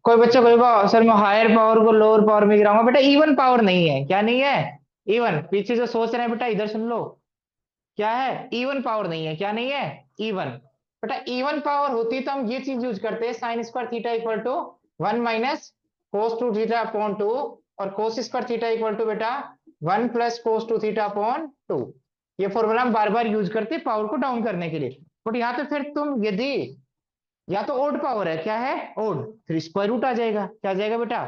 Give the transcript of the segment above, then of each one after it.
कोई बच्चा कोई सर मैं हायर पावर को लोअर पावर में गिराऊंगा, बेटा इवन पावर नहीं है, क्या नहीं है? इवन, पीछे जो सोच रहे हैं बेटा इधर सुन लो। क्या है? इवन पावर नहीं है, क्या नहीं है? इवन। बेटा इवन पावर होती तो हम ये चीज यूज करते हैं, sine square theta equal to 1 - cos two theta upon 2, और cos square theta equal to बेटा 1 + कोस 2 थीटा अपॉन 2। ये फॉर्मूला हम बार बार यूज करते हैं पावर को डाउन करने के लिए। बट यहाँ पे फिर तुम यदि, या तो ओड पावर है, क्या है? ओड, फिर स्क्वायर रूट आ जाएगा, क्या आ जाएगा बेटा?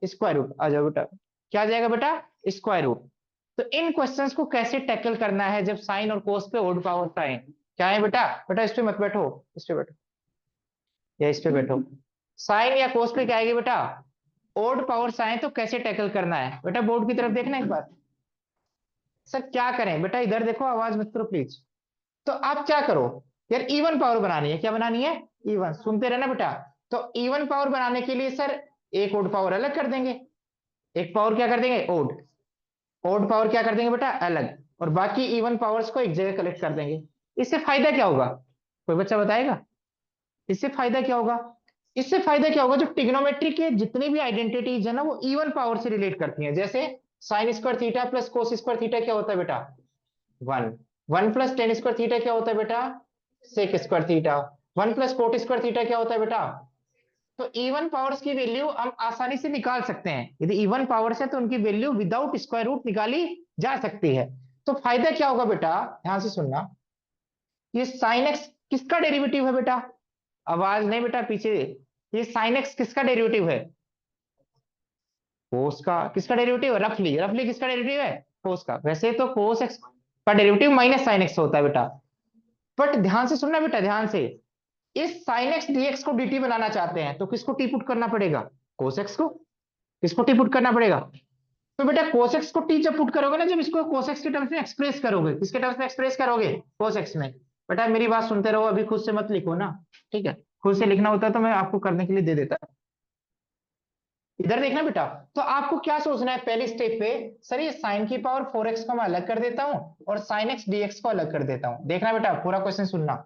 स्क्वायर रूट आ जाओ बेटा। क्या आ जाएगा बेटा? Square root. तो इन क्वेश्चंस को कैसे टैकल करना है जब साइन और कोस पे ओड पावर का है? क्या है बेटा? बेटा इस पे मत बैठो, इस पे बैठो, या इस पे बैठो। साइन या कोस पे क्या आएगी बेटा? ओड पावर्स आए तो कैसे टैकल करना है बेटा? बोर्ड की तरफ देखना एक बार। सर क्या करें बेटा? इधर देखो, आवाज मत करो प्लीज। तो आप क्या करो यार, इवन पावर बनानी है, क्या बनानी है? इवन, सुनते रहना बेटा। तो इवन पावर बनाने के लिए सर एक ओड पावर अलग कर देंगे, एक पावर क्या कर देंगे? ओड। ओड पावर क्या कर देंगे बेटा? अलग। और बाकी इवन पावर्स को एक जगह कलेक्ट कर देंगे। इससे फायदा क्या होगा? कोई बच्चा बताएगा? इससे फायदा क्या होगा? इससे फायदा क्या होगा, जो टिग्नोमेट्री के जितनी भी आइडेंटिटीज है ना, वो इवन पावर से रिलेट करती हैं। जैसे sign square theta plus cos square theta क्या होता है बेटा? 1। 1 + tan स्क्वायर थीटा क्या होता है बेटा? Sec square theta. 1 + cot square theta क्या होता है बेटा? तो इवन पावर्स की वैल्यू हम आसानी से निकाल सकते हैं, यदि इवन पावर्स है तो उनकी वैल्यू विदाउट स्क्वायर रूट निकाली जा सकती है। तो फायदा क्या होगा बेटा? ध्यान से सुनना। ये साइन एक्स किसका डेरिवेटिव है बेटा? आवाज नहीं बेटा पीछे। ये साइन एक्स किसका डेरिवेटिव है? कोस का। किसका डेरिवेटिव है? रफली रफली किसका डेरिवेटिव है? कोस का। वैसे तो कोस एक्स का डेरिवेटिव माइनस साइन एक्स होता है बेटा। बट ध्यान से सुनना बेटा, ध्यान से। इस साइन एक्स डीएक्स को डीटी बनाना चाहते हैं तो किसको टी पुट करना पड़ेगा? कोस एक्स को। किसको टी पुट करना पड़ेगा? तो बेटा कोस एक्स को टी जब पुट करोगे ना, जब इसको कोस एक्स के टर्म्स में एक्सप्रेस करोगे, किसके टर्म्स में एक्सप्रेस करोगे? कोस एक्स में। बेटा मेरी बात सुनते रहो, अभी खुद से मत लिखो ना। ठीक है? खुद से लिखना होता तो मैं आपको करने के लिए दे देता। इधर देखना बेटा। तो आपको क्या सोचना है पहले स्टेप पे? सर ये साइन की पावर 4x को मैं अलग कर देता हूं, और साइन एक्स डीएक्स को अलग कर देता हूं। देखना बेटा, पूरा क्वेश्चन सुनना।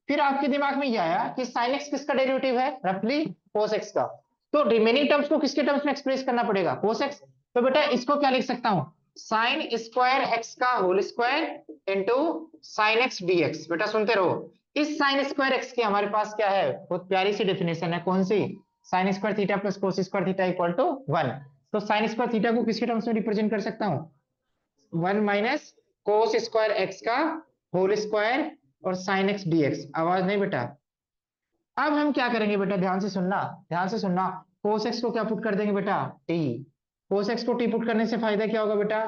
फिर आपके दिमाग में यह आया कि साइन एक्स किसका डेरिवेटिव है? रफली कोस एक्स का। तो रिमेनिंग टर्म्स को किसके टर्म्स में एक्सप्रेस करना पड़ेगा? Cos x. तो बेटा इसको क्या लिख सकता हूं? साइन स्क्वायर एक्स का whole square into sine x dx. बेटा सुनते रहो। इस साइन स्क्वायर एक्स की हमारे पास क्या है? बहुत प्यारी सी डेफिनेशन है, कौन सी? Sine square theta plus cos square theta equal to 1। तो साइन स्क्वायर थीटा को किसके टर्म्स में रिप्रेजेंट कर सकता हूं? 1 - कोस स्क्वायर एक्स का होल स्क्वायर और साइन एक्स डीएक्स। आवाज नहीं बेटा। अब हम क्या करेंगे बेटा? ध्यान से सुनना, ध्यान से सुनना। कोस एक्स को क्या पुट कर देंगे बेटा? टी। कोस एक्स को टी पुट करने से फायदा क्या होगा बेटा?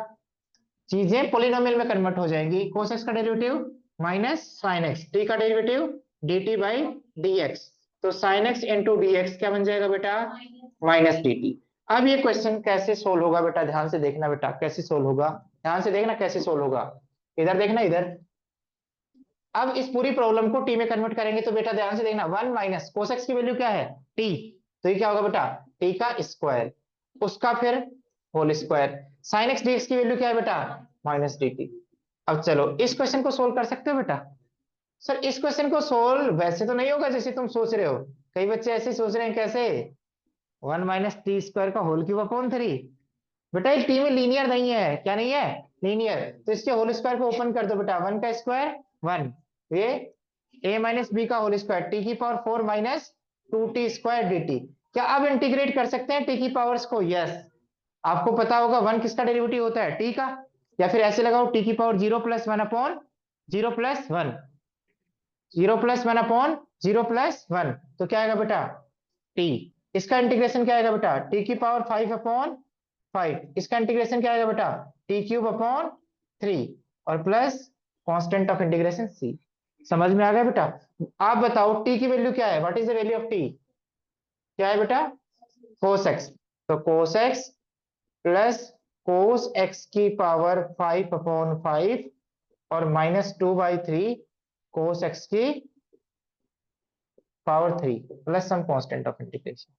चीजें पोलिनोमियल में कन्वर्ट हो जाएंगी। कोस एक्स का derivative minus sine x, t का derivative d t by d x. तो sine x into d x क्या बन जाएगा बेटा? Minus d t. अब ये क्वेश्चन कैसे सोल्व होगा बेटा? ध्यान से देखना बेटा, कैसे सोल्व होगा। ध्यान से देखना कैसे सोल्व होगा। इधर देखना, इधर। अब इस पूरी प्रॉब्लम को टी में कन्वर्ट करेंगे तो बेटा ध्यान से देखना, 1 - कोसेक्स की वैल्यू क्या है? टी। तो ये क्या होगा बेटा? टी का स्क्वायर, उसका फिर whole square. Sine x dx की वैल्यू क्या है बेटा? Minus d t. अब चलो इस क्वेश्चन को सोल्व कर सकते हो बेटा? सर इस क्वेश्चन को सोल्व वैसे तो नहीं होगा जैसे तुम सोच रहे हो। कई बच्चे ऐसे सोच रहे हैं, कैसे? 1 - टी स्क्वायर का होल क्यूब अपॉन 3। बेटा ये टी में लीनियर नहीं है, क्या नहीं है? लीनियर। तो इसके होल स्क्वायर को ओपन कर दो बेटा, 1 का स्क्वायर 1। ये a - b का होल स्क्वायर टी की पावर 4 माइनस 2t² dt। क्या अब इंटीग्रेट कर सकते हैं टी की पावर्स को? यस। आपको पता होगा 1 किसका डेरिवेटिव होता है? टी का। या फिर ऐसे लगाओ, टी की पावर 0 + 1 अपॉन 0 + 1। 0 + 1 अपॉन 0 + 1। तो क्या आएगा बेटा? टी। इसका इंटीग्रेशन क्या आएगा बेटा? टी की पावर 5/5। इसका इंटीग्रेशन क्या आएगा बेटा? t³ upon 3। और plus constant of integration c। समझ में आ गया बेटा? आप बताओ टी की वैल्यू क्या है? What is the value of t? क्या है बेटा? Cos x. तो cos x plus cos x की पावर 5/5 और -2/3 कोस एक्स की power 3 plus some constant of integration.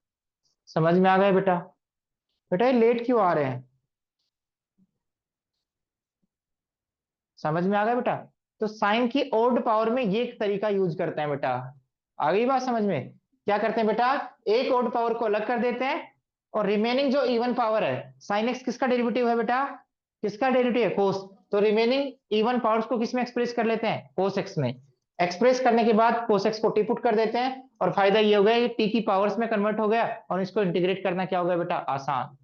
समझ में आ गया बेटा? बेटा ये लेट क्यों आ रहे हैं? समझ में आ गया बेटा? तो साइन की ओड पावर में ये एक तरीका यूज करते हैं बेटा। आ गई बात समझ में? क्या करते हैं बेटा, एक ओड पावर को अलग कर देते हैं और रिमेनिंग जो इवन पावर है, साइन एक्स किसका डेरिवेटिव है बेटा, किसका डेरिवेटिव है, कोस। तो रिमेनिंग इवन पावर्स को किस में एक्सप्रेस कर लेते हैं, कोस एक्स में। एक्सप्रेस करने के बाद कोस एक्स को टी पुट कर देते हैं और फायदा ये हो गया कि टी की पावर्स में कन्वर्ट हो गया और इसको इंटीग्रेट करना क्या हो गया बेटा, आसान।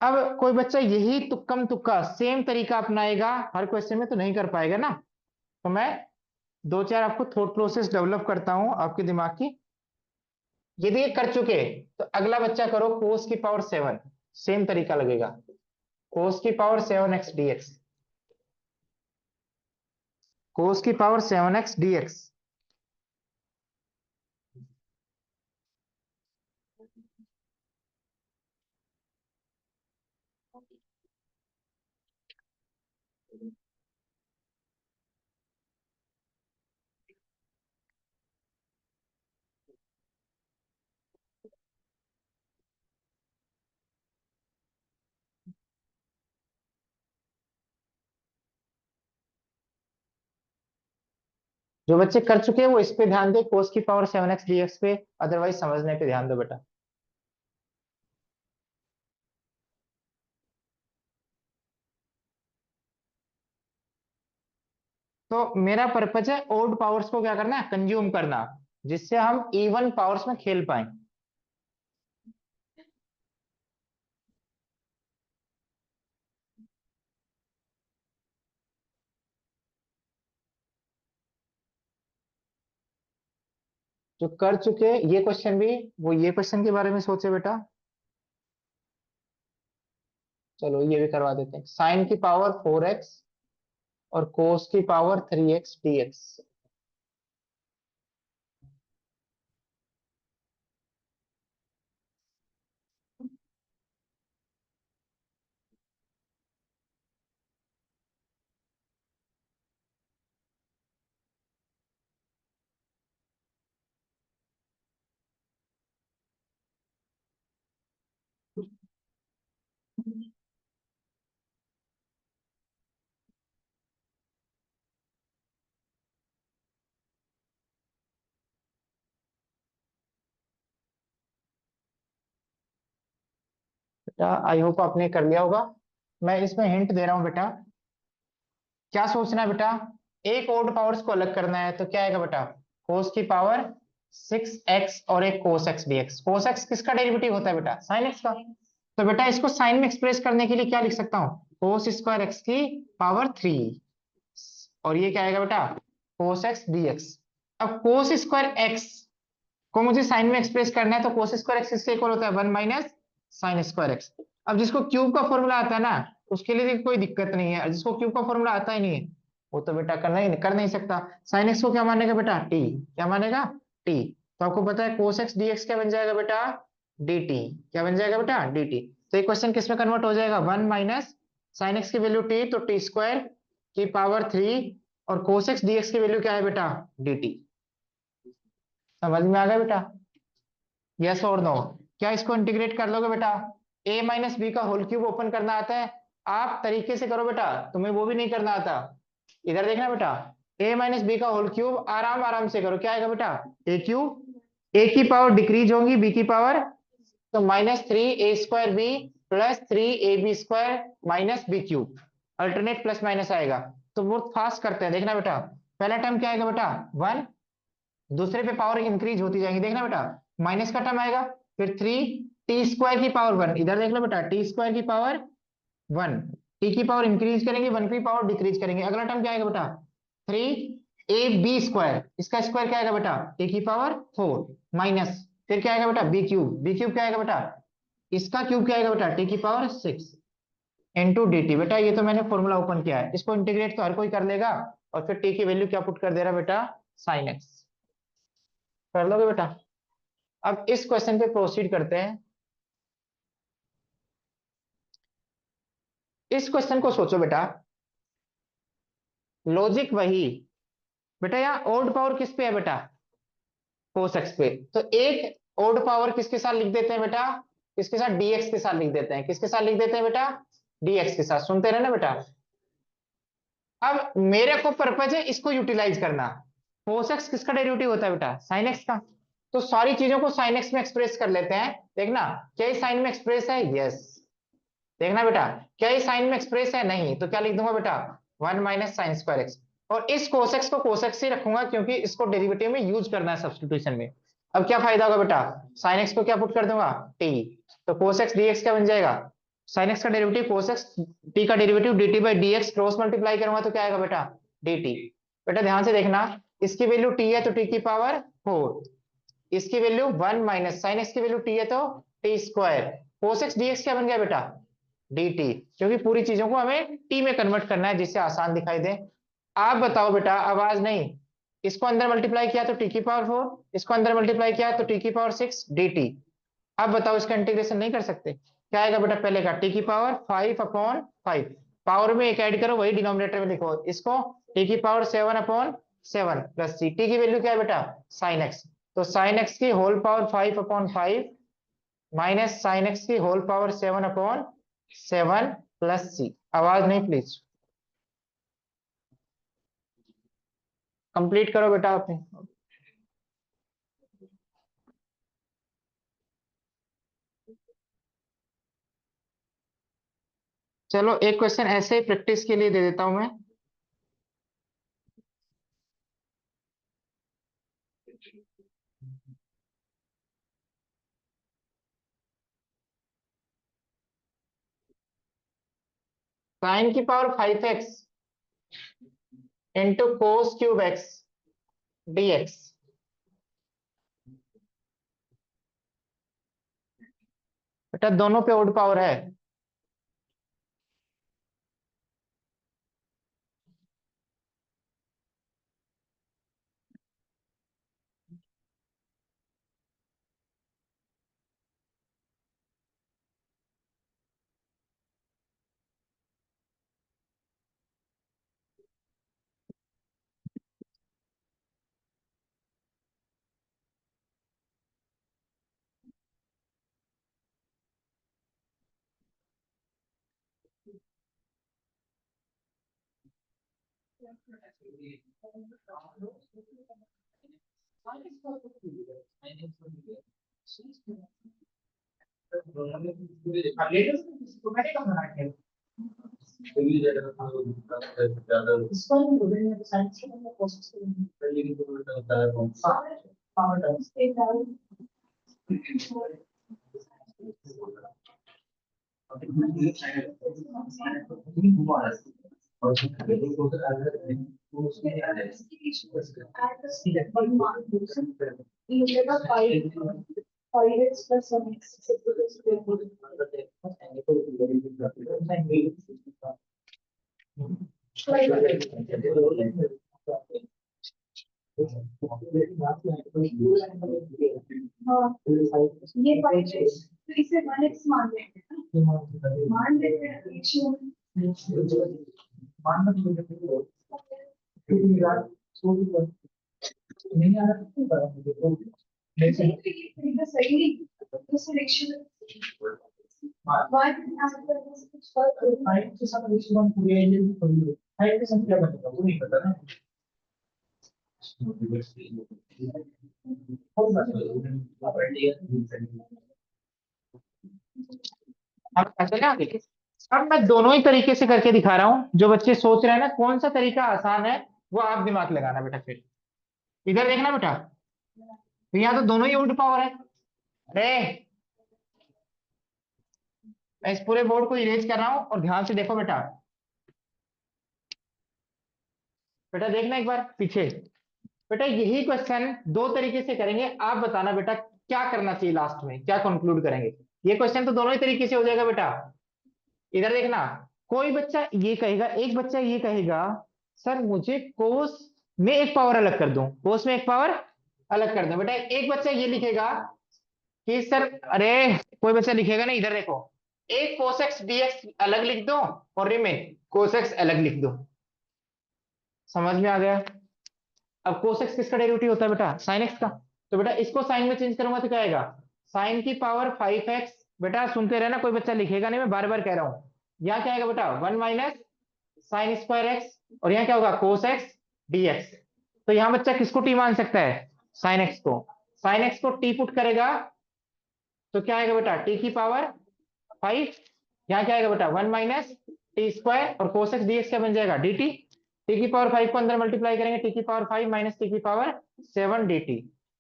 अब कोई बच्चा यही तुक्कम तुक्का सेम तरीका अपनाएगा हर क्वेश्चन में तो नहीं कर पाएगा ना। तो मैं दो चार आपको थॉट प्रोसेस डेवलप करता हूं आपके दिमाग की। यदि ये कर चुके तो अगला बच्चा करो कोस की पावर 7, सेम तरीका लगेगा, कोस की पावर 7x dx, कोस की पावर 7x dx। जो बच्चे कर चुके हैं वो इस पे ध्यान दे, कोस की पावर 7x dx पे, अदरवाइज समझने पे ध्यान दो बेटा। तो मेरा पर्पज है ओड पावर्स को क्या करना है, कंज्यूम करना, जिससे हम इवन पावर्स में खेल पाए। जो कर चुके ये क्वेश्चन भी, वो ये क्वेश्चन के बारे में सोचे बेटा। चलो ये भी करवा देते हैं, साइन की पावर 4x और कोस की पावर 3x dx। बेटा आई होप आपने कर लिया होगा। मैं इसमें हिंट दे रहा हूं बेटा, क्या सोचना है बेटा, एक ओड पावर्स को अलग करना है तो क्या आएगा बेटा, कोस की पावर 6x और एक cos x dx। Cos x किसका डेरिवेटिव होता है बेटा, साइन एक्स का। तो बेटा इसको साइन में एक्सप्रेस करने के लिए क्या लिख सकता हूँ, कोस स्क्वायर एक्स की पावर 3, और ये क्या आएगा बेटा, कोस एक्स dx। अब कोस स्क्वायर एक्स को मुझे साइन में एक्सप्रेस करना है तो कोस स्क्वायर एक्स किसके इक्वल होता है, 1 माइनस साइन स्क्वायर एक्स। अब जिसको क्यूब का फॉर्मूला आता है ना, उसके लिए कोई दिक्कत नहीं है, जिसको क्यूब का फॉर्मूला आता ही नहीं है वो तो बेटा कर नहीं सकता। साइन एक्स को क्या मानेगा बेटा, टी, क्या मानेगा, टी। तो आपको पता है कोस एक्स डीएक्स क्या बन जाएगा बेटा, dt। क्या बन जाएगा बेटा, dt। तो ये क्वेश्चन किस में कन्वर्ट हो जाएगा, 1 माइनस साइन एक्स की वैल्यू टी, तो टी स्क्वायर की पावर 3, और कोस एक्स डीएक्स की वैल्यू क्या है बेटा, dt। समझ में आ गया बेटा, यस और नो। क्या इसको इंटीग्रेट कर लोगे बेटा, a माइनस बी का होल क्यूब ओपन करना आता है, आप तरीके से करो बेटा, तुम्हें वो भी नहीं करना आता। इधर देखना बेटा, a माइनस बी का होल क्यूब आराम आराम से करो, क्या आएगा बेटा, a क्यूब, a की पावर डिक्रीज होंगी b की पावर, तो -3a² b plus 3ab² minus b cube, alternate plus minus आएगा। तो बहुत फास्ट करते हैं, देखना बेटा, पहला टर्म क्या आएगा बेटा 1, दूसरे पे पावर इंक्रीज होती जाएंगी, देखना बेटा, माइनस का टर्म आएगा, फिर 3t² की पावर 1, इधर देख लो बेटा, t² की पावर 1, t की पावर इंक्रीज करेंगे, 1 की पावर डिक्रीज करेंगे। अगला टर्म क्या आएगा बेटा, 3ab², इसका स्क्वायर क्या आएगा बेटा, a की पावर 4 माइनस, फिर क्या आएगा बेटा b³ क्या आएगा बेटा, इसका क्यूब क्या आएगा बेटा, t की पावर 6 इंटू dt। बेटा ये तो मैंने फॉर्मूला ओपन किया है, इसको इंटीग्रेट तो हर कोई कर लेगा, और फिर t की वैल्यू क्या पुट कर दे रहा बेटा, साइन एक्स। कर लोगे बेटा। अब इस क्वेश्चन पे प्रोसीड करते हैं। इस क्वेश्चन को सोचो बेटा, लॉजिक वही, बेटा यहाँ ओड पावर किस पे है बेटा, कोस एक्स पे, तो एक ओड पावर किसके साथ लिख देते हैं बेटा, किसके साथ, dx के साथ लिख देते हैं, किसके साथ लिख देते हैं बेटा, dx के साथ, सुनते रहे ना बेटा। अब मेरे को पर्पज है इसको यूटिलाइज करना, cos x किसका डेरिवेटिव होता है बेटा? sin x का। तो सारी चीजों को sin x में एक्सप्रेस कर लेते हैं। देखना, क्या ये साइन में एक्सप्रेस है? यस। देखना बेटा, क्या ये साइन में एक्सप्रेस है? नहीं। तो क्या लिख दूंगा बेटा? 1 माइनस साइन स्क्वायर एक्स। और इस cos x को cos x ही रखूंगा क्योंकि इसको डेरिवेटिव में यूज करना है सब्स्टिट्यूशन में। अब क्या फायदा होगा बेटा? sin x को क्या पुट कर दूंगा? t। तो cos x dx क्या बन जाएगा? sin x का डेरिवेटिव cos x, t का derivative dt by dx, cross multiply करूंगा तो क्या आएगा बेटा? dt। बेटा ध्यान से देखना, इसकी वैल्यू t है तो t की पावर 4, इसकी वैल्यू 1 माइनस साइन एक्स की वैल्यू t है तो t square, cos x dx क्या बन गया बेटा? dt। क्योंकि पूरी चीजों को हमें t में कन्वर्ट करना है जिससे आसान दिखाई दे। आप बताओ बेटा, आवाज नहीं। इसको अंदर मल्टीप्लाई किया तो t की पावर 4, इसको अंदर मल्टीप्लाई किया तो t की पावर 6 dt। अब बताओ, इसका इंटीग्रेशन नहीं कर सकते? क्या आएगा बेटा? पहले का t की पावर 5 अपॉन 5, पावर में एक ऐड करो वही डिनोमिनेटर में लिखो, इसको t की power 7 upon 7 plus c। t की वैल्यू क्या है बेटा? Sine x। तो साइन x की whole power 5 upon 5 minus sine x की whole power 7 upon 7 plus c. आवाज नहीं प्लीज, कंप्लीट करो बेटा आपने। चलो एक क्वेश्चन ऐसे ही प्रैक्टिस के लिए दे देता हूं मैं। साइन की power 5x into cos cube x dx। बेटा दोनों पे ओड पावर है। अब चले आगे। अब मैं दोनों ही तरीके से करके दिखा रहा हूं, जो बच्चे सोच रहे हैं ना कौन सा तरीका आसान है, वो आप दिमाग लगाना बेटा। फिर इधर देखना बेटा, तो यहाँ तो दोनों ही उल्ट पावर है। अरे मैं इस पूरे बोर्ड को इरेज कर रहा हूं और ध्यान से देखो बेटा। बेटा देखना एक बार पीछे। बेटा यही क्वेश्चन दो तरीके से करेंगे, आप बताना बेटा क्या करना चाहिए, लास्ट में क्या कंक्लूड करेंगे। ये क्वेश्चन तो दोनों ही तरीके से हो जाएगा बेटा। इधर देखना, कोई बच्चा ये कहेगा, एक बच्चा ये कहेगा सर मुझे कोस में एक पावर अलग कर दूं, कोस में एक पावर अलग कर दूं। बेटा एक बच्चा ये लिखेगा कि सर, अरे कोई बच्चा लिखेगा ना, इधर देखो, एक कोस एक्स डीएक्स अलग लिख दो और रिमेन कोस एक्स अलग लिख दो। समझ में आ गया? अब कोस एक्स किसका डेरिवेटिव होता है बेटा? साइन एक्स का। तो बेटा इसको साइन में चेंज करूंगा तो क्या आएगा? साइन की पावर 5x। बेटा सुनते रहना, कोई बच्चा लिखेगा नहीं, मैं बार बार कह रहा हूं। यहाँ क्या आएगा बेटा? 1 माइनस साइन स्क्वायर एक्स, और यहाँ क्या होगा? Cos x dx. तो यहाँ बच्चा किसको टी मान सकता है? साइन एक्स को। साइन एक्स को टी पुट करेगा तो क्या आएगा बेटा? टी की पावर 5। यहाँ क्या आएगा बेटा? 1 - टी स्क्वायर, और कोस एक्स डीएक्स क्या बन जाएगा? D T. टी की पावर 5 को अंदर मल्टीप्लाई करेंगे, टी की पावर 5 माइनस टी की पावर 7 डी टी।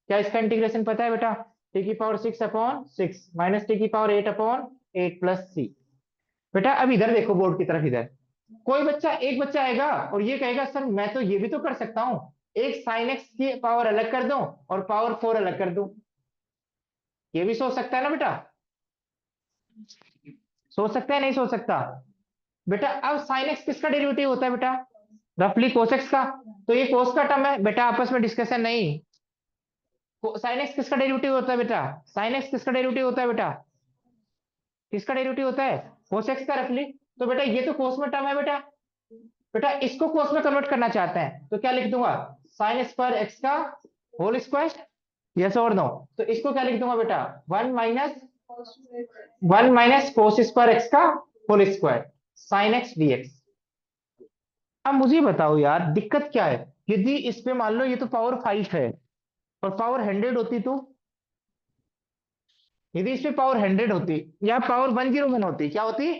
क्या इसका इंटीग्रेशन पता है बेटा? टी की पावर 6/6 माइनस टी की पावर 8/8 प्लस सी। बेटा अब इधर देखो बोर्ड की तरफ, इधर कोई बच्चा, एक बच्चा आएगा और ये कहेगा सर मैं तो ये भी तो कर सकता हूँ, एक साइन एक्स की पावर अलग कर दूं और पावर 4 अलग कर दूं। ये भी सोच सकता है ना बेटा? सोच सकता है नहीं सोच सकता? बेटा अब साइन एक्स किसका डेरिवेटिव होता है बेटा? रफली कोस एक्स का। तो ये कोस का टर्म है बेटा, आपस में डिस्कशन नहीं। साइन एक्स किसका डेरिवेटिव होता है बेटा? साइन एक्स किसका डेरिवेटिव होता है बेटा? किसका डेरिवेटिव होता है? कोस एक्स का रफली। तो बेटा ये तो कोस में टर्म है बेटा। बेटा इसको कोस में कन्वर्ट करना चाहते हैं तो क्या लिख दूंगा? साइन स्क्वायर एक्स का होल स्क्वायर। यस और नो? तो इसको क्या लिख दूंगा बेटा? 1 - कोस स्क्वायर एक्स का whole square sine x dx. अब मुझे बताओ यार दिक्कत क्या है? यदि इस पे मान लो ये तो पावर 5 है और पावर 100 होती तो, यदि इस पे पावर 100 होती या पावर 101 होती, क्या होती?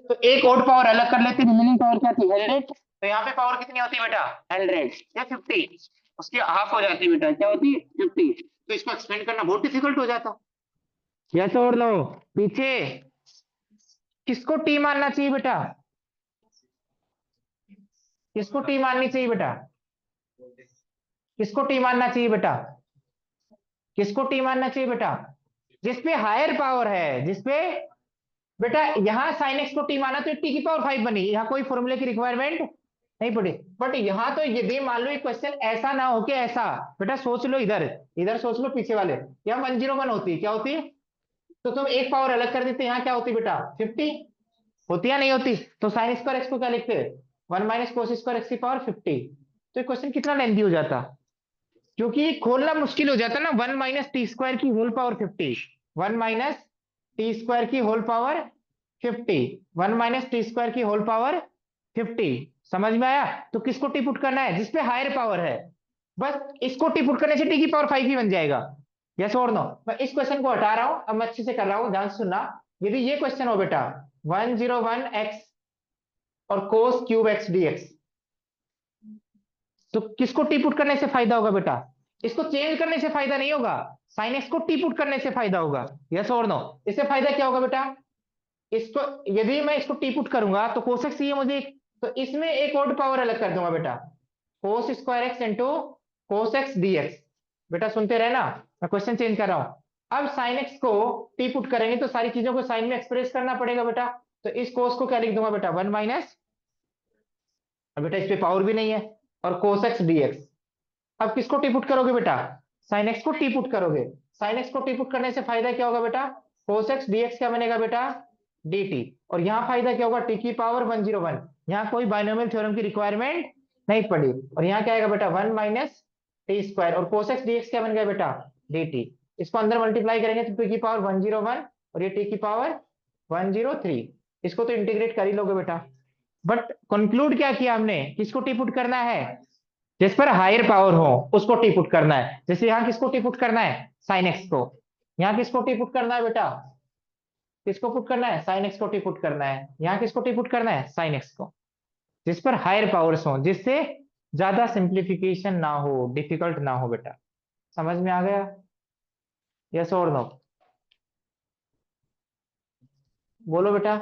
तो एक और पावर अलग कर लेती, रिमेनिंग पावर क्या थी? 100। तो यहाँ पे पावर कितनी होती बेटा? 100 या 50। उसकी हाफ हो जाती बेटा, क्या होती? 50। तो इसको एक्सपेंड करना बहुत डिफिकल्ट हो जाता। यस और नो? पीछे किसको टी मानना चाहिए बेटा? किसको टी माननी चाहिए बेटा? किसको टी मानना चाहिए बेटा? किसको टी मानना चाहिए बेटा? जिसपे हायर पावर है, जिसपे बेटा यहाँ साइन एक्स को टी माना तो टी की पावर 5 बनी, यहाँ कोई फॉर्मूले की रिक्वायरमेंट नहीं पड़ी। बट यहाँ तो यदि मान लो ये क्वेश्चन ऐसा ना हो कि ऐसा, बेटा सोच लो इधर, इधर सोच लो पीछे वाले, यहाँ 101 होती, क्या होती? तो तुम एक पावर अलग कर देते, यहाँ क्या होती बेटा? 50 होती या नहीं होती? तो साइन स्क्वायर एक्स को क्या लिखते? 1 - कोस स्क्वायर एक्स की पावर 50। तो ये क्वेश्चन कितना लेंथी हो जाता, क्योंकि खोलना मुश्किल हो जाता ना। 1 - टी स्क्वायर की होल पावर 50, 1 - टी स्क्वायर की होल पावर 50, 1 - टी स्क्वायर की होल पावर 50। समझ में आया? तो किसको टी पुट करना है? जिसपे हायर पावर है। बस इसको टी पुट करने से टी की पावर 5 ही बन जाएगा। यस और नो? मैं इस क्वेश्चन को हटा रहा हूं, अब मैं अच्छे से कर रहा हूं, ध्यान से सुनना। यदि ये क्वेश्चन हो बेटा 101 एक्स और कोस क्यूब एक्स डीएक्स, तो किसको टी पुट करने से फायदा होगा बेटा? इसको चेंज करने से फायदा नहीं होगा, साइन एक्स को टी पुट करने से फायदा होगा। यस और नो? इससे फायदा क्या होगा बेटा? इसको, यदि मैं इसको टी पुट करूंगा तो कोस एक्स ये मुझे, तो इसमें एक और पावर अलग कर दूंगा बेटा, cos square x into cos x dx. बेटा सुनते रहे ना, मैं क्वेश्चन चेंज कर रहा हूं। अब साइन एक्स को टी पुट करेंगे तो सारी चीजों को साइन में एक्सप्रेस करना पड़ेगा बेटा। तो इस कोस को क्या लिख दूंगा बेटा? 1 - अब बेटा इस पे पावर भी नहीं है, और कोस एक्स डीएक्स। अब किसको टी पुट करोगे बेटा? साइन एक्स को टी पुट करोगे। साइन एक्स को टी पुट करने से फायदा क्या होगा बेटा? कोस एक्स डीएक्स क्या बनेगा बेटा? dt। और यहाँ फायदा क्या होगा? टी की पावर 101। यहाँ कोई बाइनोमियल थ्योरम की रिक्वायरमेंट नहीं पड़ी। और यहाँ क्या आएगा बेटा? 1 - टी स्क्वायर, और कोस एक्स डीएक्स क्या बन गया बेटा? dt। इसको अंदर मल्टीप्लाई करेंगे तो टी की पावर 101, और ये टी की पावर 103। इसको तो इंटीग्रेट कर ही लोगे बेटा। बट कंक्लूड क्या किया हमने? किसको टी पुट करना है? जिस पर हायर पावर हो उसको टी पुट करना है। जैसे यहाँ किसको टी पुट करना है? साइन एक्स को। यहाँ किसको टी पुट करना है बेटा? किसको पुट करना है? साइन एक्स को टी पुट करना है। यहाँ किसको टी पुट करना है? साइन एक्स को। जिस पर हायर पावर्स हो, जिससे ज्यादा सिंप्लीफिकेशन ना हो, डिफिकल्ट ना हो बेटा। समझ में आ गया? यस और नो? बोलो बेटा।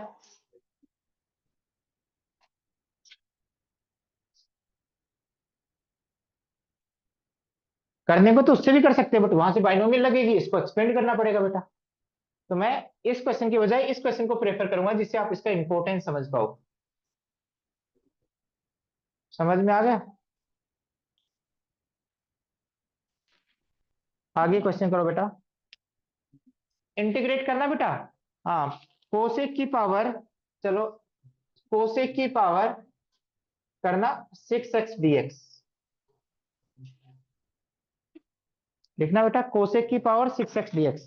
करने को तो उससे भी कर सकते हैं, बट वहां से बाइनोमियल लगेगी, इसको एक्सपेंड करना पड़ेगा बेटा। तो मैं इस क्वेश्चन की बजाय इस क्वेश्चन को प्रेफर करूंगा, जिससे आप इसका इंपॉर्टेंस समझ पाओ। समझ में आ गया? आगे क्वेश्चन करो बेटा। इंटीग्रेट करना बेटा। हाँ, कोसेक की पावर, चलो कोसेक की पावर करना 6x dx। लिखना बेटा कोसेक की पावर 6x dx।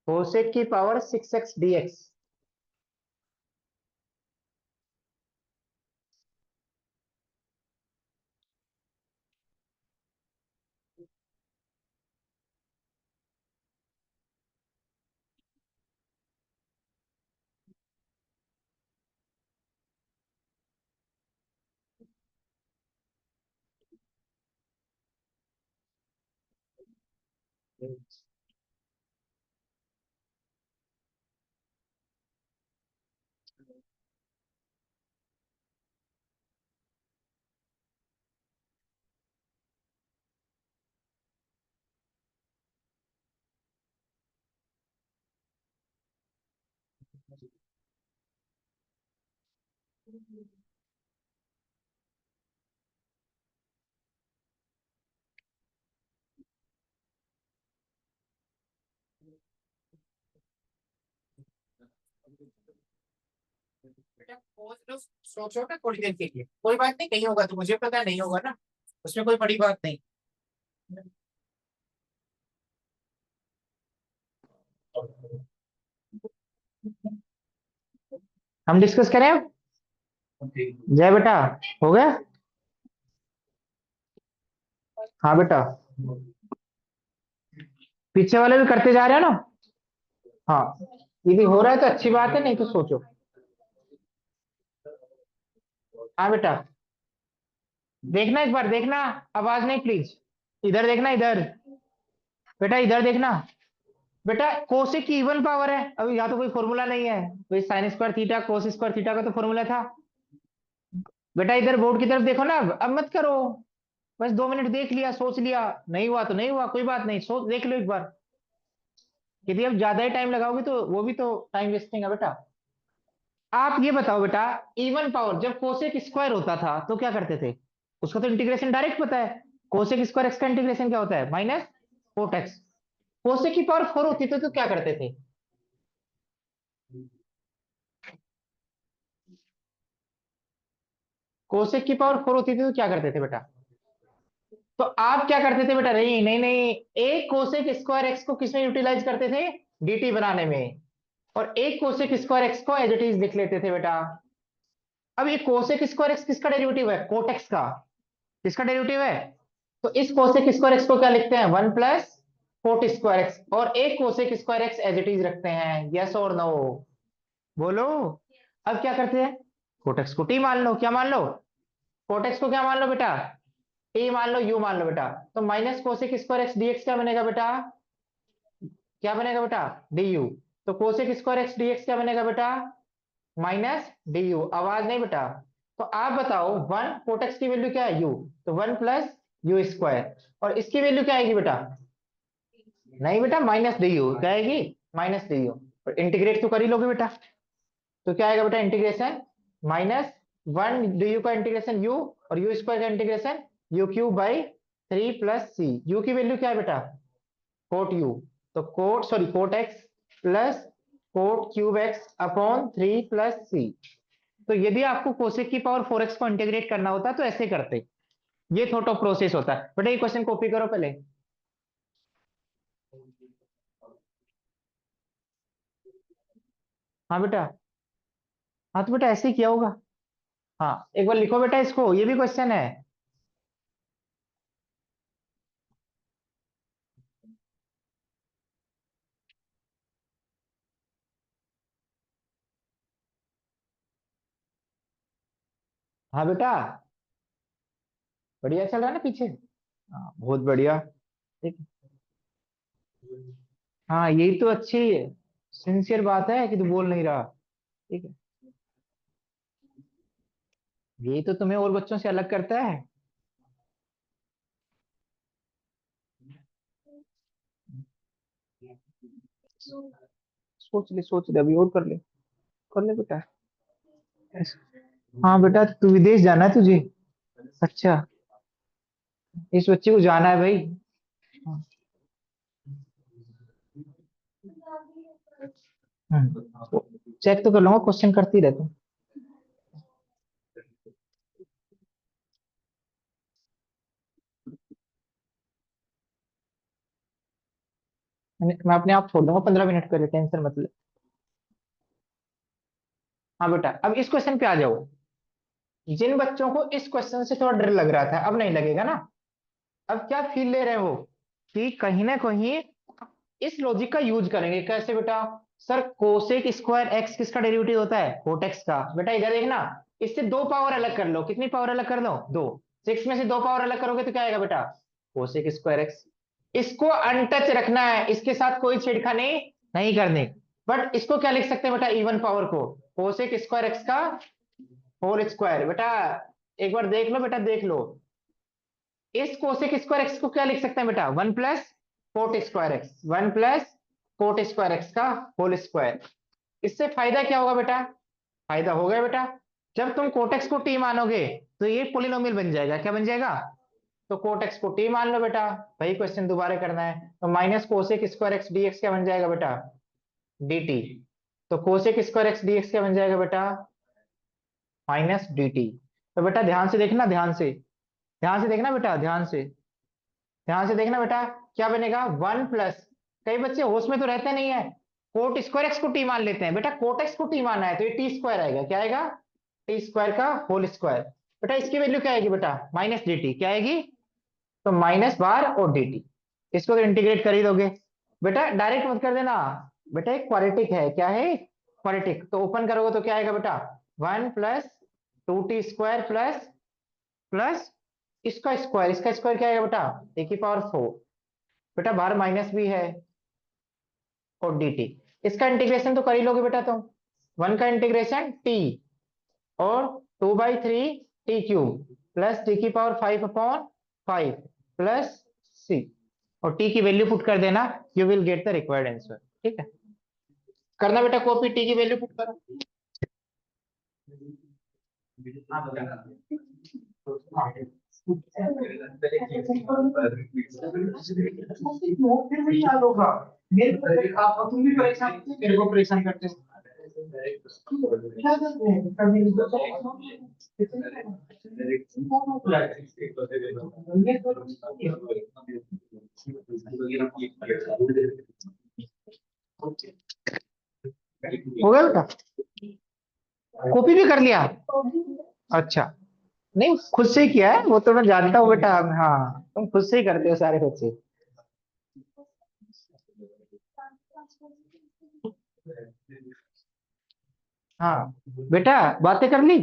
कोसेक की पावर 6x dx। बेटा सोचो ना थोड़ी देर के लिए, कोई बात नहीं, नहीं होगा तो मुझे पता है, नहीं होगा ना, उसमें कोई बड़ी बात नहीं। हम डिस्कस करें अब। जय बेटा, हो गया। हाँ बेटा, पीछे वाले भी करते जा रहे हैं ना। हाँ, यदि हो रहा है तो अच्छी बात है, नहीं तो सोचो। हाँ बेटा, देखना एक बार, देखना। आवाज नहीं प्लीज। इधर देखना, इधर। बेटा इधर देखना। बेटा कोसेक की इवन पावर है, अभी यहाँ तो कोई फॉर्मूला नहीं है। कोई sign square theta cos square theta का तो फॉर्मूला था। बेटा इधर बोर्ड की तरफ देखो ना, अब मत करो। बस 2 मिनट देख लिया, सोच लिया, नहीं हुआ तो नहीं हुआ, कोई बात नहीं, सोच देख लो एक बार। यदि अब ज्यादा ही टाइम लगाओगे तो वो भी तो टाइम वेस्टिंग है बेटा। आप ये बताओ बेटा, इवन पावर जब कोसेक स्क्वायर होता था तो क्या करते थे? उसका तो इंटीग्रेशन डायरेक्ट पता है। कोसेक स्क्वायर एक्स का इंटीग्रेशन क्या होता है? Minus cot x. कोसेक की पावर 4 होती थी तो क्या करते थे? कोसेक की पावर 4 होती थी तो क्या करते थे बेटा? तो आप क्या करते थे बेटा? नहीं नहीं नहीं, एक कोसेक स्क्वायर एक्स को किसमें यूटिलाइज करते थे? डीटी बनाने में। और एक कोसेक स्क्वायर एक्स को एज इट इज लिख लेते थे बेटा। अब ये कोसेक स्क्वायर एक्स किसका डेरिवेटिव है? कोट एक्स का। किसका डेरिवेटिव है? तो इस कोसेक स्क्वायर एक्स को क्या लिखते हैं? 1 प्लस कोट स्क्वायर एक्स, और एक cosec square x as it is रखते हैं। यस और नो? बोलो। अब क्या करते हैं? कोटेक्स को टी मान लो। क्या मान लो? कोटेक्स को क्या मान लो बेटा? टी मान लो, यू मान लो बेटा। तो minus cosec square x dx क्या बनेगा बेटा? क्या बनेगा बेटा? D u. तो कोसेक स्क्वायर एक्स डीएक्स क्या बनेगा बेटा? Minus d u. आवाज नहीं बेटा। तो आप बताओ, वन कोटेक्स की वैल्यू क्या है? यू। तो 1 प्लस यू स्क्वायर। और इसकी वैल्यू क्या आएगी बेटा? नहीं बेटा, माइनस डी यू क्या आएगी? Minus d u. और इंटीग्रेट तो कर ही लोगे बेटा। तो क्या आएगा बेटा? इंटीग्रेशन माइनस 1 डी यू का इंटीग्रेशन यू, और यू स्क्वायर का integration u cube by 3 plus c. U की वैल्यू क्या है बेटा? Cot u. तो cot sorry cot x plus cot cube x upon 3 plus c. तो यदि आपको कोसेक की पावर 4x को इंटीग्रेट करना होता तो ऐसे करते। ये थोड़ा प्रोसेस होता है बेटा। ये क्वेश्चन कॉपी करो पहले। हाँ बेटा। हाँ तो बेटा ऐसे ही किया होगा। हाँ एक बार लिखो बेटा इसको, ये भी क्वेश्चन है। हाँ बेटा, बढ़िया चल रहा है ना पीछे? हाँ बहुत बढ़िया। ठीक। हाँ यही तो अच्छी सिंसियर बात है कि तू बोल नहीं रहा। ठीक है, यही तो तुम्हें और बच्चों से अलग करता है। सोच ले, सोच ले, अभी और कर ले बेटा। हाँ बेटा, तू विदेश जाना है तुझे? अच्छा, इस बच्चे को जाना है भाई। हाँ। चेक तो कर लूंगा, क्वेश्चन करती रहता। मैं अपने आप छोड़ दूंगा 15 मिनट के लिए, टेंशन मत ले। हाँ बेटा, अब इस क्वेश्चन पे आ जाओ। जिन बच्चों को इस क्वेश्चन से थोड़ा डर लग रहा था, अब नहीं लगेगा ना। अब क्या फील ले रहे हो कि कहीं ना कहीं इस लॉजिक का यूज करेंगे। कैसे बेटा? सर कोसेक स्क्वायर एक्स किसका डेरिवेटिव होता है? कोट एक्स का। बेटा इधर देखना, इससे दो पावर अलग कर लो। कितनी पावर अलग कर लो? दो। 6 में से दो पावर अलग करोगे तो क्या आएगा बेटा? Cosec square x. इसको अनटच रखना है, इसके साथ कोई छेड़खानी नहीं करनी। बट इसको क्या लिख सकते हैं बेटा? इवन पावर को कोसेक स्क्वायर एक्स का होल स्क्वायर। बेटा एक बार देख लो, बेटा देख लो, इस कोसेक स्क्वायर एक्स को क्या लिख सकते हैं बेटा? 1 plus coat square x, 1 plus coat square x का होल स्क्वायर। इससे फायदा क्या होगा बेटा? फायदा हो गया बेटा, जब तुम कोटेक्स को टी मानोगे तो ये पोलिनोमियल बन जाएगा। क्या बन जाएगा? तो कोटेक्स को टी मान लो बेटा। वही क्वेश्चन दोबारा करना है, तो minus cosec square x dx क्या बन जाएगा बेटा? dt। तो कोसेक स्क्वायर एक्स डीएक्स क्या बन जाएगा बेटा? Minus dt। तो बेटा ध्यान से देखना, ध्यान से, ध्यान से देखना बेटा, ध्यान से, ध्यान से देखना बेटा। क्या बनेगा? 1 प्लस, कई बच्चे होश में तो रहते नहीं है, कोट स्क्वायर एक्स को टी मान लेते हैं। बेटा कोट एक्स को टी माना है तो ये टी स्क्वायर आएगा। क्या आएगा? टी स्क्वायर का होल स्क्वायर। बेटा इसकी वैल्यू क्या आएगी बेटा? Minus d T. क्या आएगी? तो माइनस बार और डी टी। इसको तो इंटीग्रेट कर ही दोगे। बेटा डायरेक्ट मत कर देना, बेटा एक क्वाड्रेटिक है। क्या है? क्वाड्रेटिक। तो ओपन करोगे तो क्या आएगा बेटा? 1 plus 2t square plus plus इसका स्क्वायर क्या आएगा बेटा? e⁴। बेटा बाहर माइनस भी है और dt। इसका इंटीग्रेशन तो कर ही लोगे बेटा तुम। 1 का इंटीग्रेशन t और 2/3 t³ plus t⁵ plus c, और t की वैल्यू पुट कर देना। You will get the required answer. ठीक है, करना बेटा कॉपी, t की वैल्यू पुट करो। फिर भी याद होगा। तुम भी परेशान, मेरे को परेशान करते हो। क्या करते हैं कभी? हो गया बेटा? कॉपी भी कर लिया? अच्छा, नहीं खुद से ही किया है वो तो मैं जानता हूँ बेटा। हाँ तुम खुद से ही करते हो सारे बच्चे। हाँ बेटा बातें कर ली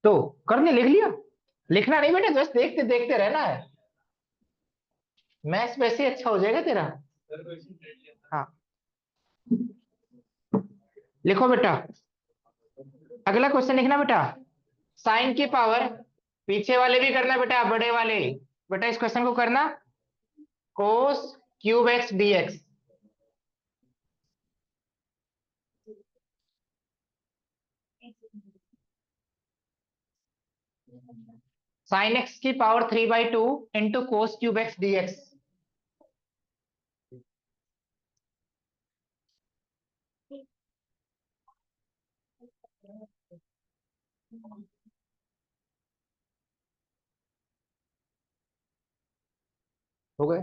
तो करने लिख लिया। लिखना नहीं बेटा, बस देखते देखते रहना है। मैथ्स वैसे ही अच्छा हो जाएगा तेरा। हाँ लिखो बेटा, अगला क्वेश्चन लिखना बेटा। साइन की पावर, पीछे वाले भी करना बेटा, बड़े वाले। बेटा इस क्वेश्चन को करना, cos cube x d x. Sine x की power 3/2 into cos cube x d x. हो गए?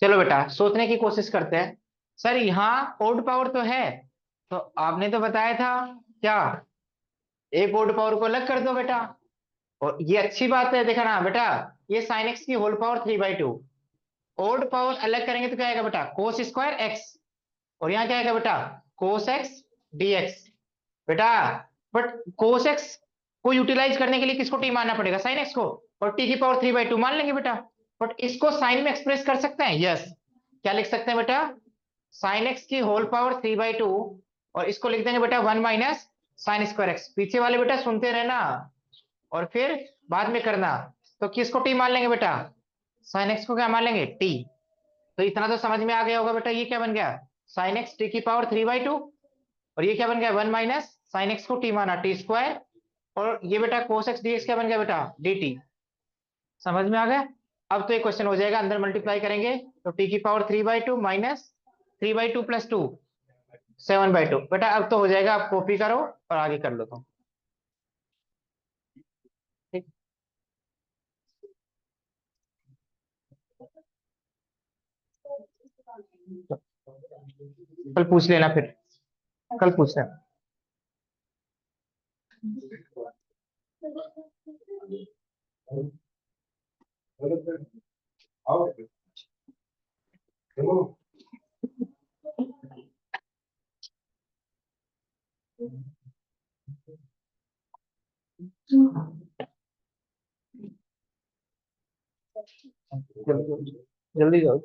चलो बेटा सोचने की कोशिश करते हैं। सर यहाँ ओड पावर तो है, तो आपने तो बताया था क्या, एक ओड पावर को अलग कर दो बेटा। और ये अच्छी बात है, देखा ना बेटा, ये साइन एक्स की होल पावर 3/2। ओड पावर अलग करेंगे तो क्या आएगा बेटा? Cos square x. और यहाँ क्या आएगा बेटा? Cos x dx. बेटा बट कोस एक्स को यूटिलाइज करने के लिए किसको टी मानना पड़ेगा? साइन एक्स को। और टी की पावर 3/2 मान लेंगे बेटा। बट इसको साइन में एक्सप्रेस कर सकते हैं? यस। क्या लिख सकते हैं बेटा? साइन एक्स की होल पावर 3/2, और इसको लिख देंगे बेटा 1 - साइन स्क्वायर एक्स। पीछे वाले बेटा सुनते रहना और फिर बाद में करना। तो किसको टी मान लेंगे बेटा? साइन एक्स को क्या मान लेंगे? टी। तो इतना तो समझ में आ गया होगा बेटा, ये क्या बन गया? साइन एक्स टी की पावर 3/2, और ये क्या बन गया? 1 - साइन एक्स को टी माना टी स्क्वायर, और ये बेटा cos x dx क्या बन गया बेटा dt। समझ में आ गया। अब तो एक क्वेश्चन हो जाएगा, अंदर मल्टीप्लाई करेंगे तो t की पावर 3/2 माइनस 3/2 प्लस 2 7/2 बेटा। अब तो हो जाएगा, आप कॉपी करो और आगे कर लो तुम। ठीक। कल पूछ लेना फिर, कल पूछ लेना। जल्दी जल्दी जाओ।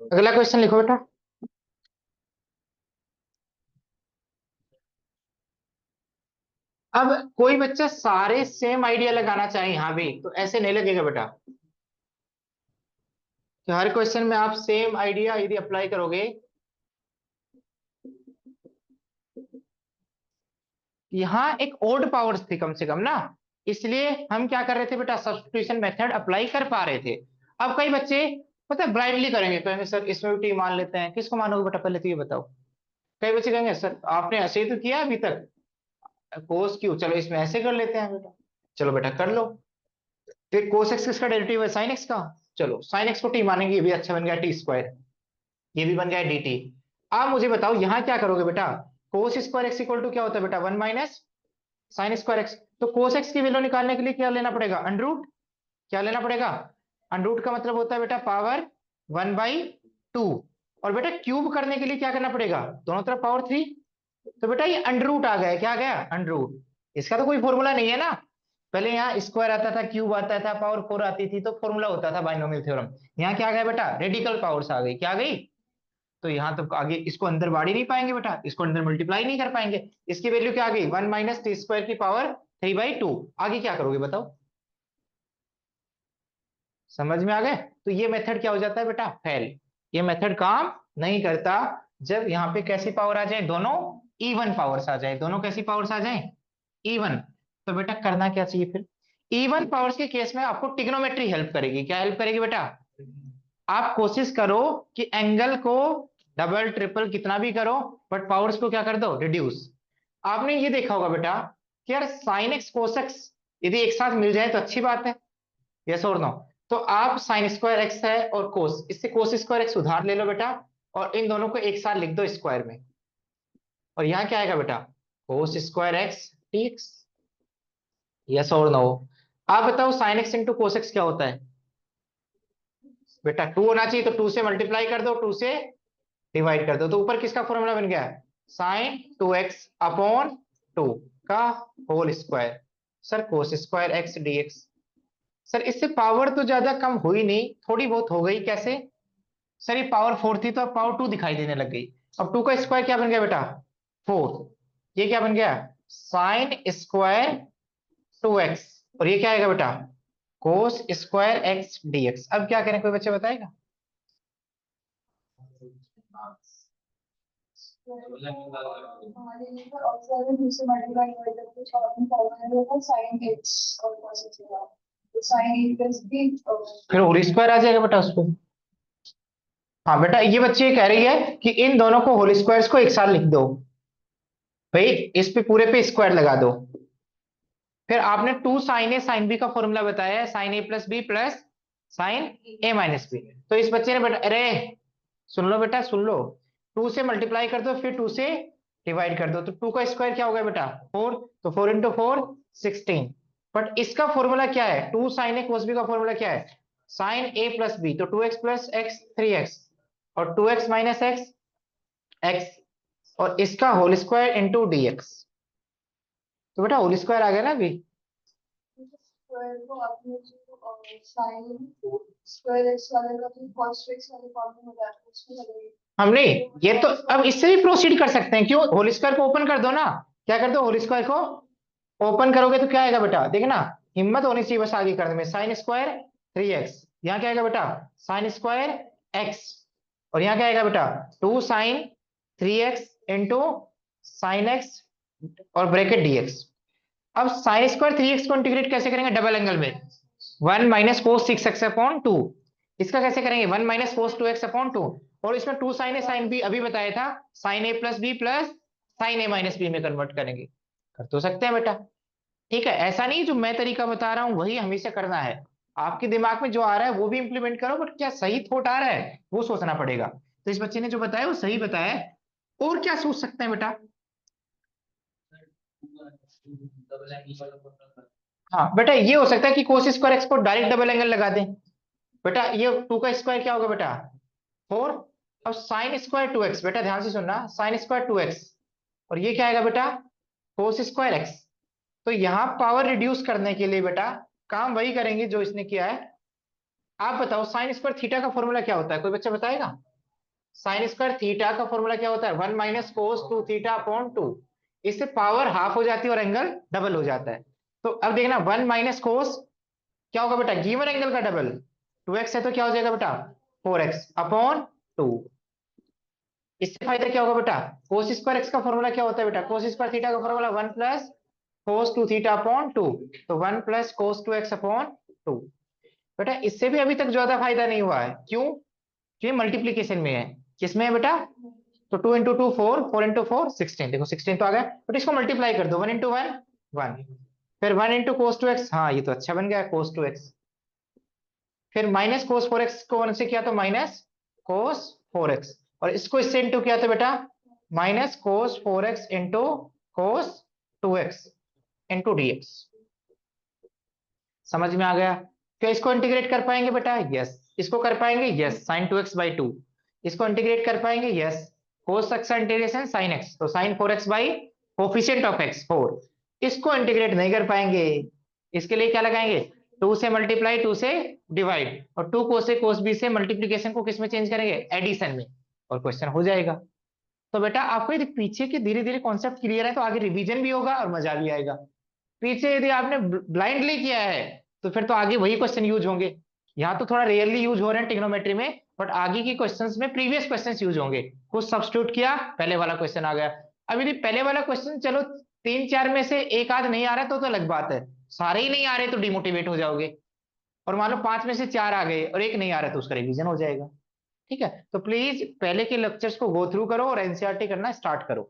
अगला क्वेश्चन लिखो बेटा। अब कोई बच्चा सारे सेम आइडिया लगाना चाहे यहां भी तो ऐसे नहीं लगेगा बेटा, कि हर क्वेश्चन में आप सेम आइडिया यदि अप्लाई करोगे। यहाँ एक ओड पावर्स थी कम से कम ना, इसलिए हम क्या कर रहे थे बेटा, सब्स्टिट्यूशन मेथड अप्लाई कर पा रहे थे। अब कई बच्चे पता है ब्लाइंडली करेंगे, कहेंगे सर इसमें भी टी मान लेते हैं। किसको मानोगे बेटा, पहले तो ये बताओ। कई बच्चे कहेंगे सर आपने ऐसे ही तो किया अभी तक, कोस क्यू, चलो इसमें ऐसे कर लेते हैं बेटा। चलो बेटा कर लो। फिर कोस एक्स किसका डेरिवेटिव है, साइन एक्स का। चलो साइन एक्स को टी मानेंगे, ये भी अच्छा बन गया टी स्क्वायर, ये भी बन गया डी टी। अब मुझे बताओ यहाँ क्या करोगे बेटा, cos square x equal to क्या होता है बेटा, 1 माइनस साइन स्क्वायर एक्स। तो कोस एक्स की वैल्यू निकालने के लिए क्या लेना पड़ेगा, अंडरूट। क्या लेना पड़ेगा, अंडरूट का मतलब होता है बेटा पावर 1/2। और बेटा क्यूब करने के लिए क्या करना पड़ेगा, दोनों तरफ पावर 3। तो बेटा ये अंडरूट आ गया, क्या आ गया अंडरूट। इसका तो कोई फॉर्मूला नहीं है ना, पहले यहाँ स्क्वायर आता था, क्यूब आता था, पावर 4 आती थी, तो फॉर्मूला होता था बाइनोमियल थ्योरम। यहाँ क्या आ गया बेटा, रेडिकल पावर्स आ गई, क्या आ गई। तो यहाँ तो आगे इसको अंदर बाढ़ ही नहीं पाएंगे बेटा, इसको अंदर मल्टीप्लाई नहीं कर पाएंगे। इसकी वैल्यू क्या आ गई, 1 माइनस टी स्क्वायर की पावर 3/2। आगे क्या करोगे बताओ, समझ में आ गए। तो ये मेथड क्या हो जाता है बेटा, फेल। ये मेथड काम नहीं करता जब यहाँ पे कैसी पावर आ जाए, दोनों इवन पावर्स आ जाए, दोनों कैसी पावर्स आ जाए, इवन। तो बेटा करना क्या चाहिए फिर, इवन पावर्स के केस में आपको ट्रिग्नोमेट्री हेल्प करेगी। क्या हेल्प करेगी बेटा, आप कोशिश करो कि एंगल को डबल ट्रिपल कितना भी करो, बट पावर्स को क्या कर दो, रिड्यूस। आपने ये देखा होगा बेटा कि यार साइन एक्स कोसेक्स यदि एक साथ मिल जाए तो अच्छी बात है, यस और नो। तो आप साइन स्क्वायर एक्स है और कोस, इससे कोस स्क्वायर एक्स उधार ले लो बेटा, और इन दोनों को एक साथ लिख दो स्क्वायर में। और यहाँ क्या आएगा बेटा, cos square x dx, yes और नो। आप बताओ sine x into cos x क्या होता है बेटा, 2 होना चाहिए, तो 2 से मल्टीप्लाई कर दो, 2 से डिवाइड कर दो, तो ऊपर किसका फॉर्मूला बन गया, साइन 2x अपॉन 2 का whole square. Sir cos square x dx. Sir इससे पावर तो ज्यादा कम हुई नहीं, थोड़ी बहुत हो गई, कैसे। सर ये पावर 4 थी तो अब पावर 2 दिखाई देने लग गई। अब 2 का स्क्वायर क्या बन गया बेटा, 4। ये क्या बन गया, साइन स्क्वायर 2x। और ये क्या आएगा बेटा, कोस स्क्वायर एक्स डीएक्स। अब क्या करें, कोई बच्चे बताएगा। फिर होल स्क्वायर आ जाएगा बेटा उस पर। हाँ बेटा ये बच्चे कह रही है कि इन दोनों को होल स्क्वायर्स को एक साथ लिख दो, भाई इस पे पूरे पे स्क्वायर लगा दो। फिर आपने 2 साइन ए साइन बी का फॉर्मूला बताया है, साइन ए प्लस बी प्लस साइन ए माइनस बी। तो इस बच्चे ने बेटा, अरे सुन लो बेटा सुन लो, 2 से मल्टीप्लाई कर दो फिर 2 से डिवाइड कर दो, तो 2 का स्क्वायर क्या होगा बेटा 4, तो 4 इंटू 4 16। बट इसका फॉर्मूला क्या है, 2 साइन ए कोस बी का फॉर्मूला क्या है, साइन ए प्लस बी, तो 2x प्लस एक्स 3x, और 2x माइनस एक्स एक्स, और इसका होल स्क्वायर इंटू डीएक्स। तो बेटा होल स्क्वायर आ गया ना अभी। साइन स्क्वायर एक्स वाले का तो cos x वाले फॉर्म में हो जाता है, उसमें लगेगी। हमने ये तो अब इससे भी प्रोसीड कर सकते हैं, क्यों? होल स्क्वायर को ओपन कर दो ना। क्या कर दो? होल स्क्वायर को ओपन करोगे तो क्या आएगा बेटा? देखना, हिम्मत होनी चाहिए बस आगे करने में। साइन स्क्वायर 3x, यहाँ क्या आएगा बेटा? Sine square x। और यहाँ क्या आएगा बेटा? 2 sine 3x into sine x और ब्रैकेट dx। अब साइन स्क्वायर 3x को इंटीग्रेट कैसे करेंगे? डबल एंगल में 1 माइनस कोस 6x अपॉन 2। इसका कैसे करेंगे? 1 माइनस कोस 2x अपॉन 2। और इसमें 2 साइन ए साइन बी अभी बताया था, साइन ए प्लस बी प्लस साइन ए माइनस बी में कन्वर्ट करेंगे। कर तो सकते हैं बेटा, ठीक है। ऐसा नहीं जो मैं तरीका बता रहा हूं वही हमेशा करना है। आपके दिमाग में जो आ रहा है वो भी इंप्लीमेंट करो, बट क्या सही थॉट आ रहा है वो सोचना पड़ेगा। तो इस बच्चे ने जो बताया वो सही बताया है। और क्या सोच सकते हैं बेटा? हाँ बेटा, ये हो सकता है कि कोस स्क्वायर एक्स को डायरेक्ट डबल एंगल लगा दें। बेटा ये 2 का स्क्वायर क्या होगा बेटा? 4। अब साइन स्क्वायर 2x, बेटा ध्यान से सुनना, साइन स्क्वायर 2x और ये क्या आएगा बेटा? Cos square x. तो यहां पावर रिड्यूस करने के लिए बेटा काम वही करेंगे जो इसने किया है। आप बताओ साइन स्क्वायर थीटा का फॉर्मूला क्या होता है? कोई बच्चा बताएगा? साइन स्क्वायर थीटा का फॉर्मूला क्या होता है? 1 माइनस कोस 2 थीटा अपॉन 2। इससे पावर हाफ हो जाती है और एंगल डबल हो जाता है। तो अब देखना, 1 माइनस कोस क्या होगा बेटा? गिवन एंगल का डबल। 2x है तो क्या हो जाएगा बेटा? 4x upon 2। इससे फायदा क्या होगा बेटा? कोस स्क्वायर एक्स का फॉर्मूला क्या होता है बेटा? कोस स्क्वायर थीटा का formula 1 plus cos 2 theta upon 2। तो 1 प्लस कोस 2x अपॉन 2। बेटा इससे भी अभी तक ज्यादा फायदा नहीं हुआ है, क्यों? ये मल्टीप्लीकेशन में है। किसमें है बेटा? तो 2 इंटू 2 4, 4 इंटू 4 16। देखो 16 तो आ गया, बट इसको मल्टीप्लाई कर दो। 1 इंटू 1 1, फिर 1 इंटू कोस 2x, हाँ ये तो अच्छा बन गया कोस 2x। फिर माइनस कोस 4x को 1 से किया तो माइनस कोस 4x, और इसको इससे इंटू किया तो बेटा minus cos 4x into cos 2x into dx। समझ में आ गया? क्या इसको इंटीग्रेट कर पाएंगे बेटा? यस। इसको कर पाएंगे? यस। Sine 2x by 2। इसको इंटीग्रेट कर पाएंगे? Yes. Cos x integration sine x, तो sine 4x by coefficient of x 4। इसको इंटीग्रेट नहीं कर पाएंगे, इसके लिए क्या लगाएंगे? 2 से मल्टीप्लाई 2 से डिवाइड, और 2 कोस ए कोस बी से मल्टीप्लीकेशन को किस में चेंज करेंगे? एडिशन में, और क्वेश्चन हो जाएगा। तो बेटा आपको यदि पीछे के धीरे धीरे कॉन्सेप्ट क्लियर है तो आगे रिवीजन भी होगा और मजा भी आएगा। पीछे यदि आपने ब्लाइंडली किया है तो फिर तो आगे वही क्वेश्चन यूज होंगे। यहाँ तो थोड़ा रेयरली यूज हो रहे हैं ट्रिग्नोमेट्री में, बट आगे की क्वेश्चंस में प्रीवियस क्वेश्चंस यूज होंगे। कुछ सब्स्टिट्यूट किया, पहले वाला क्वेश्चन आ गया। अब यदि पहले वाला क्वेश्चन चलो 3-4 में से एक आध नहीं आ रहा तो अलग बात है। सारे ही नहीं आ रहे तो डिमोटिवेट हो जाओगे। और मान लो 5 में से 4 आ गए और एक नहीं आ रहा तो उसका रिवीजन हो जाएगा। ठीक है, तो प्लीज पहले के लेक्चर्स को गो थ्रू करो और एनसीईआरटी करना स्टार्ट करो।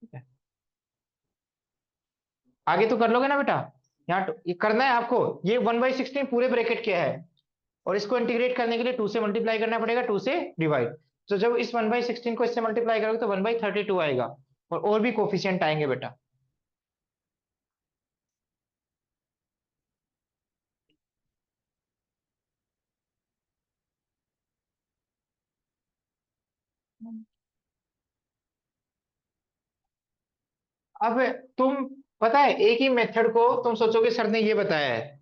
ठीक है, आगे तो कर लोगे ना बेटा? यहाँ ये करना है आपको। ये 1/16 पूरे ब्रैकेट किया है, और इसको इंटीग्रेट करने के लिए 2 से मल्टीप्लाई करना पड़ेगा, 2 से डिवाइड। तो जब इस 1/16 को इससे मल्टीप्लाई करोगे तो 1/32 आएगा, और भी कोफिशिएंट आएंगे बेटा। अब तुम, पता है एक ही मेथड को तुम सोचोगे सर ने ये बताया है,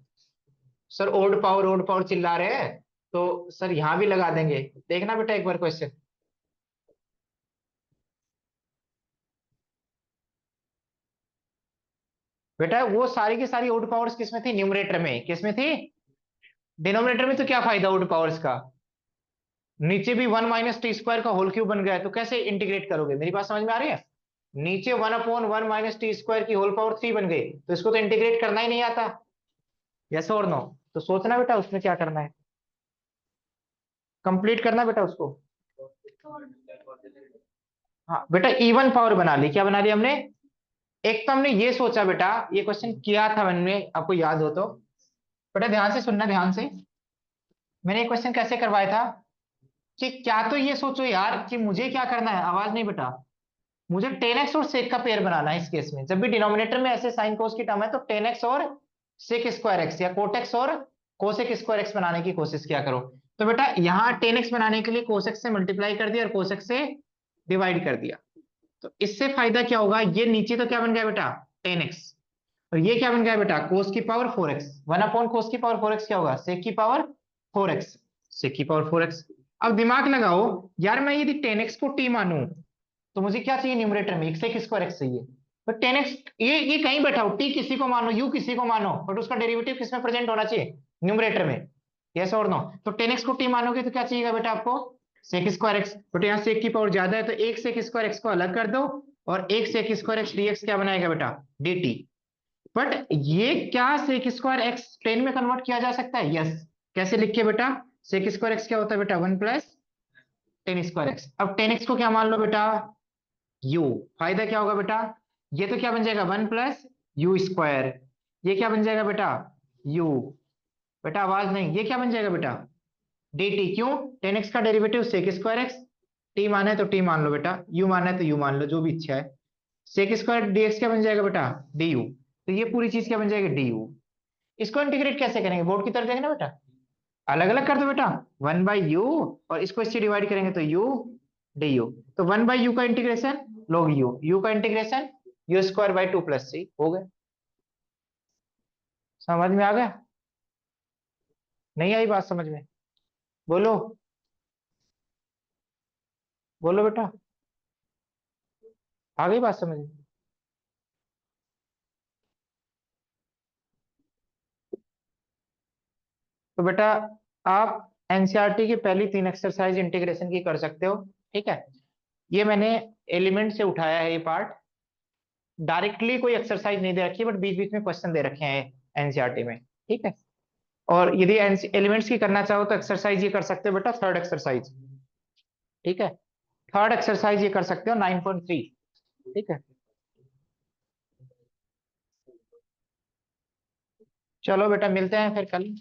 सर ओड पावर चिल्ला रहे हैं, तो सर यहां भी लगा देंगे। देखना बेटा एक बार क्वेश्चन। बेटा वो सारी की सारी ओड पावर्स किसमें थी? न्यूमरेटर में। किसमें थी? डिनोमिनेटर में। तो क्या फायदा ओड पावर्स का? नीचे भी 1 माइनस टी स्क्वायर का होल क्यूब बन गया है, तो कैसे इंटीग्रेट करोगे? मेरी बात समझ में आ रही है? नीचे 1/1 माइनस टी स्क्वायर की होल पावर 3 बन गई, तो इसको तो इंटीग्रेट करना ही नहीं आता। यस और नो? तो सोचना बेटा उसमें क्या करना है, कंप्लीट करना बेटा उसको। हाँ बेटा इवन पावर बना ली। क्या बना ली हमने? एक तो हमने ये सोचा बेटा, ये क्वेश्चन किया था मैंने, आपको याद हो तो। बेटा ध्यान से सुनना, ध्यान से। मैंने एक क्वेश्चन कैसे करवाया था कि क्या तो ये सोचो यार कि मुझे क्या करना है, आवाज नहीं बेटा। मुझे 10x और सेक का पेयर बनाना है। इस केस में जब भी डिनोमिनेटर में ऐसे साइन कोस की टर्म है तो 10x और सेक स्क्वायर एक्स या कोटेक्स और कोसेक स्क्वायर एक्स बनाने की कोशिश किया करो। तो बेटा यहाँ 10x बनाने के लिए कोसेक से मल्टीप्लाई कर दिया और कोसेक से डिवाइड कर दिया। तो इससे फायदा क्या होगा? ये नीचे तो क्या बन गया बेटा? 10x, तो ये क्या बन गया बेटा, कोस की पावर 4x, 1 अपॉन कोस की पावर 4x क्या होगा, सेक की पावर 4x, सेक की पावर 4x। अब दिमाग लगाओ यार, मैं यदि 10x को t मानूं तो मुझे क्या चाहिए न्यूमरेटर में, एक सेक स्क्वायर x चाहिए। तो 10x, ये कहीं बैठा हो, t किसी को मानो, u किसी को मानो, बट उसका डेरिवेटिव किसमें प्रेजेंट होना चाहिए, न्यूमरेटर में। यस और नो? तो 10x को t मानोगे तो क्या चाहिएगा बेटा आपको, सेक स्क्वायर x। बट यहाँ सेक की पावर ज्यादा है तो एक सेक स्क्वायर x को अलग कर दो, और एक सेक स्क्वायर x dx क्या बनाएगा बेटा, dt। बट ये क्या सेक स्क्वायर एक्स 10 में कन्वर्ट किया जा सकता है, यस। कैसे लिखिए बेटा, सेक स्क्वायर एक्स क्या होता है बेटा, 1 + 10 स्क्वायर एक्स। अब 10x को क्या मान लो बेटा, u। फायदा क्या होगा बेटा, ये तो क्या बन जाएगा 1 + u²। ये क्या बन जाएगा बेटा, u। बेटा आवाज नहीं, ये क्या बन जाएगा बेटा, dt। क्यों, 10x का derivative sec square x, t माना है तो t मान लो बेटा, u माना है तो u मान लो, जो भी इच्छा है। सेक स्क्वायर dx क्या बन जाएगा बेटा, du। तो ये पूरी चीज क्या बन जाएगी, du। इसको इंटीग्रेट कैसे करेंगे, बोर्ड की तरफ देखना बेटा, अलग अलग कर दो बेटा, 1/u, और इसको इससे डिवाइड करेंगे तो u du। तो 1/u का इंटीग्रेशन log u का इंटीग्रेशन u²/2 + c हो गया। समझ में आ गया, नहीं आई बात समझ में, बोलो, बोलो बेटा, आ गई बात समझ में। तो बेटा आप एनसीईआरटी की पहली 3 एक्सरसाइज इंटीग्रेशन की कर सकते हो, ठीक है। ये मैंने एलिमेंट से उठाया है ये पार्ट, डायरेक्टली कोई एक्सरसाइज नहीं दे रखी है, बट बीच बीच में क्वेश्चन दे रखे हैं एनसीईआरटी में, ठीक है। और यदि एलिमेंट्स की करना चाहो तो एक्सरसाइज ये कर सकते हो बेटा, थर्ड एक्सरसाइज, ठीक है। थर्ड एक्सरसाइज ये कर सकते हो 9.3, ठीक है। चलो बेटा मिलते हैं फिर कल।